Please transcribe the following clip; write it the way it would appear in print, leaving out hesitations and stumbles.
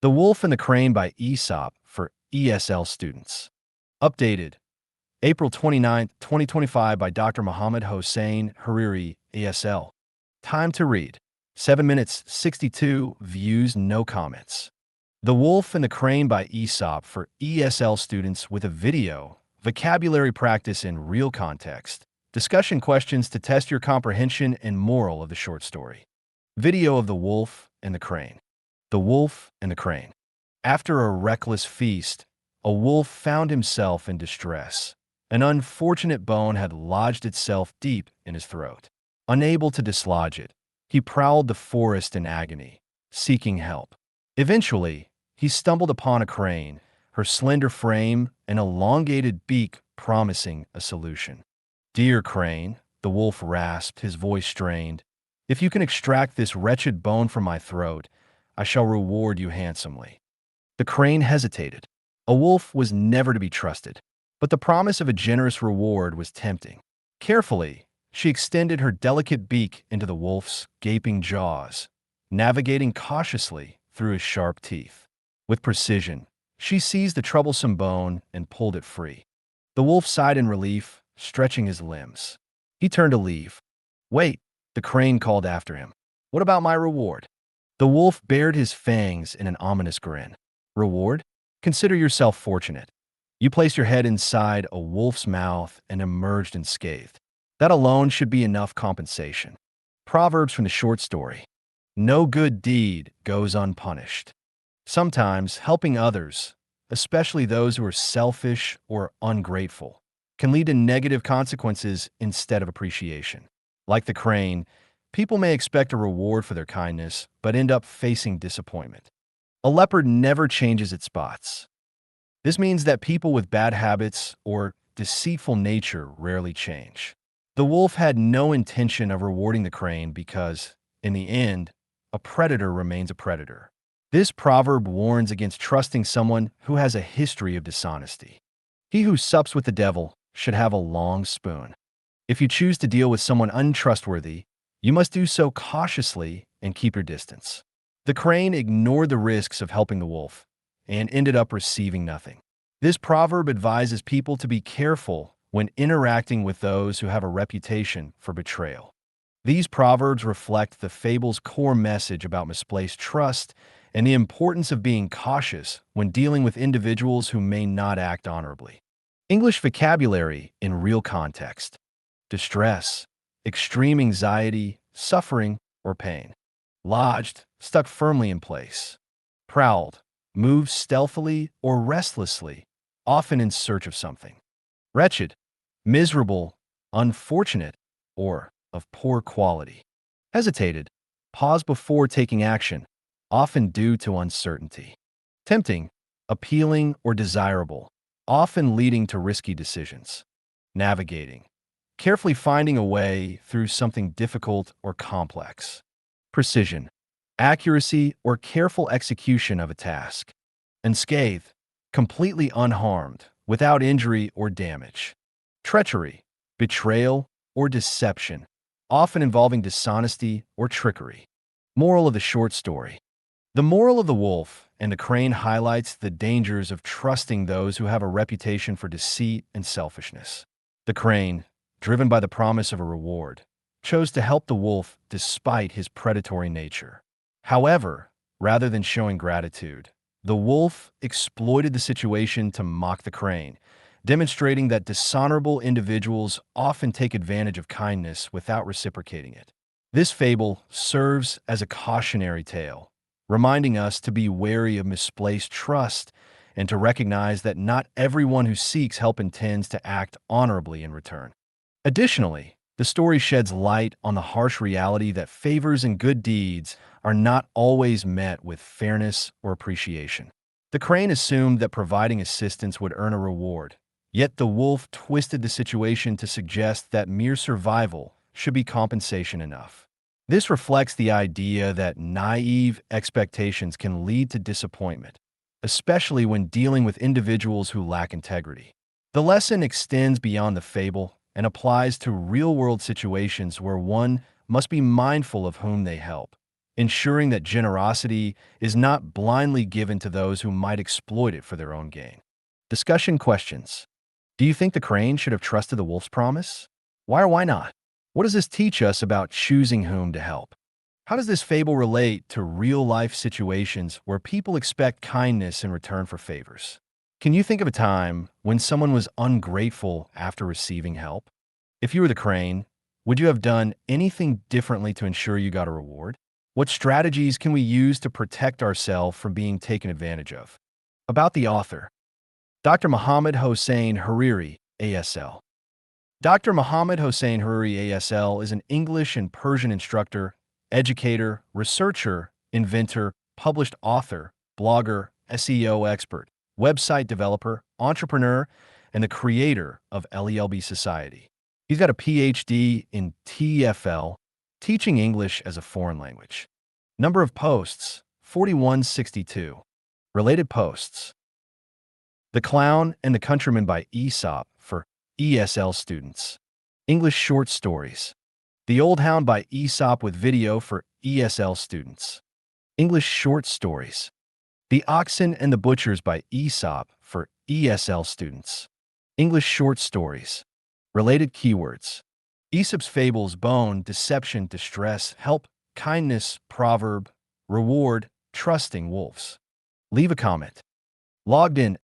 The Wolf and the Crane by Aesop for ESL students. Updated April 29, 2025 by Dr. Mohammed Hossein Hariri, ESL. Time to read. 7 minutes, 62 views, no comments. The Wolf and the Crane by Aesop for ESL students with a video, vocabulary practice in real context, discussion questions to test your comprehension and moral of the short story. Video of the Wolf and the Crane. The Wolf and the Crane. After a reckless feast, a wolf found himself in distress. An unfortunate bone had lodged itself deep in his throat. Unable to dislodge it, he prowled the forest in agony, seeking help. Eventually, he stumbled upon a crane, her slender frame and elongated beak promising a solution. "Dear crane," the wolf rasped, his voice strained, "if you can extract this wretched bone from my throat, I shall reward you handsomely." The crane hesitated. A wolf was never to be trusted, but the promise of a generous reward was tempting. Carefully, she extended her delicate beak into the wolf's gaping jaws, navigating cautiously through his sharp teeth. With precision, she seized the troublesome bone and pulled it free. The wolf sighed in relief, stretching his limbs. He turned to leave. "Wait," the crane called after him. "What about my reward?" The wolf bared his fangs in an ominous grin. "Reward? Consider yourself fortunate. You placed your head inside a wolf's mouth and emerged unscathed. That alone should be enough compensation." Proverbs from the short story. No good deed goes unpunished. Sometimes helping others, especially those who are selfish or ungrateful, can lead to negative consequences instead of appreciation. Like the crane, people may expect a reward for their kindness, but end up facing disappointment. A leopard never changes its spots. This means that people with bad habits or deceitful nature rarely change. The wolf had no intention of rewarding the crane because, in the end, a predator remains a predator. This proverb warns against trusting someone who has a history of dishonesty. He who sups with the devil should have a long spoon. If you choose to deal with someone untrustworthy, you must do so cautiously and keep your distance. The crane ignored the risks of helping the wolf and ended up receiving nothing. This proverb advises people to be careful when interacting with those who have a reputation for betrayal. These proverbs reflect the fable's core message about misplaced trust and the importance of being cautious when dealing with individuals who may not act honorably. English vocabulary in real context. Distress, extreme anxiety, suffering, or pain. Lodged, stuck firmly in place. Prowled, moved stealthily or restlessly, often in search of something. Wretched, miserable, unfortunate, or of poor quality. Hesitated, paused before taking action, often due to uncertainty. Tempting, appealing, or desirable, often leading to risky decisions. Navigating, carefully finding a way through something difficult or complex. Precision, accuracy or careful execution of a task. Unscathed, completely unharmed, without injury or damage. Treachery, betrayal or deception, often involving dishonesty or trickery. Moral of the short story. The moral of the wolf and the crane highlights the dangers of trusting those who have a reputation for deceit and selfishness. The crane, driven by the promise of a reward, chose to help the wolf despite his predatory nature. However, rather than showing gratitude, the wolf exploited the situation to mock the crane, demonstrating that dishonorable individuals often take advantage of kindness without reciprocating it. This fable serves as a cautionary tale, reminding us to be wary of misplaced trust and to recognize that not everyone who seeks help intends to act honorably in return. Additionally, the story sheds light on the harsh reality that favors and good deeds are not always met with fairness or appreciation. The crane assumed that providing assistance would earn a reward, yet the wolf twisted the situation to suggest that mere survival should be compensation enough. This reflects the idea that naive expectations can lead to disappointment, especially when dealing with individuals who lack integrity. The lesson extends beyond the fable and applies to real-world situations where one must be mindful of whom they help, ensuring that generosity is not blindly given to those who might exploit it for their own gain. Discussion questions. Do you think the crane should have trusted the wolf's promise? Why or why not? What does this teach us about choosing whom to help? How does this fable relate to real-life situations where people expect kindness in return for favors? Can you think of a time when someone was ungrateful after receiving help? If you were the crane, would you have done anything differently to ensure you got a reward? What strategies can we use to protect ourselves from being taken advantage of? About the author, Dr. Mohammed Hossein Hariri, ASL. Dr. Mohammed Hossein Hariri, ASL, is an English and Persian instructor, educator, researcher, inventor, published author, blogger, SEO expert, website developer, entrepreneur, and the creator of LELB Society. He's got a PhD in TFL, teaching English as a foreign language. Number of posts, 4162. Related posts. The Clown and the Countryman by Aesop for ESL students. English short stories. The Old Hound by Aesop with video for ESL students. English short stories. The Oxen and the Butchers by Aesop for ESL students. English short stories. Related keywords. Aesop's fables: bone, deception, distress, help, kindness, proverb, reward, trusting wolves. Leave a comment. Logged in